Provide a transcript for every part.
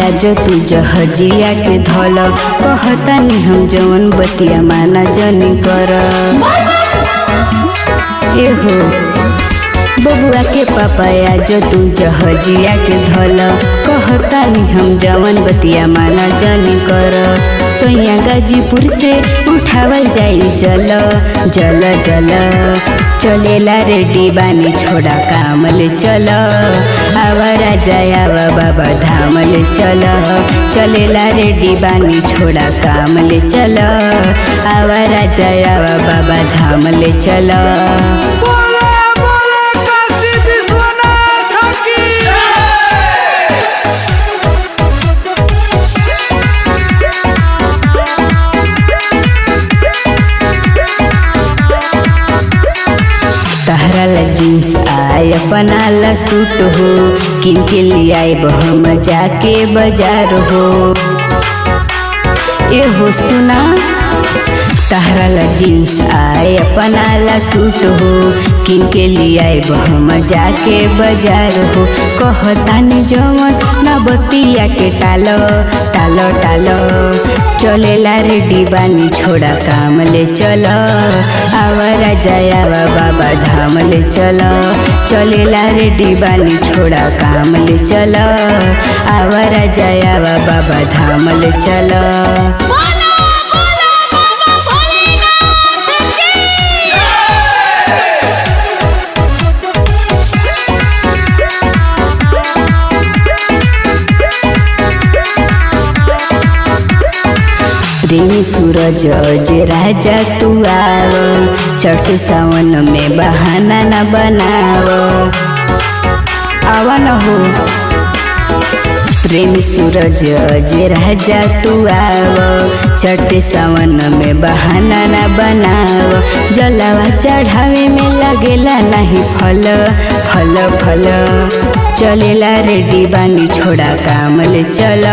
आज तू जहजिया के धल कहतानी हम जवन बतिया माना जनी कर। एहो बबुआ के पापा आज तू जहजिया के धल कहतानी हम जवन बतिया माना जनी कर। सोया गाजीपुर से उठावल जाई जल जल जल चलेला रेडी बानी छोड़ा कामल चल आवारा जायावा बाबा धामल चल चलेला रेडी बानी छोड़ा कामल चल आवारा जायावा बाबा धामल चल। तहरा जींस आय अपना सूट हो किन के लिए आए हम जाके बाजार हो। ए हो सुना तहरा जींस आए अपना सूट हो किन के लिए आए हम जाके बाजार हो। कहतानी जवन न बतिया के टालो टालो टालो चलेला रेडी बानी छोड़ा कामले चल आवारा जायावा बाबा धामले चल चलेला रेडी बानी छोड़ा कामले चल आवारा जायावा बाबा धामले चल। प्रेमी सूरज जे राजा तू आव चढ़ते सावन में बहाना न बनाव आवा न हो। प्रेमी सूरज जे राजा तू आव चढ़ते सावन में बहाना न बनाव जलावा चढ़ावे में लगेला नहीं फल फल फल चलेला रेडी बानी छोड़ा कामले चल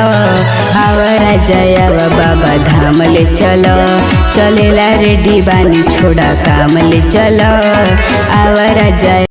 आवारा जायावा बाबा धामले चल चलेला रेडी बानी छोड़ा कामले चल आवारा जाया।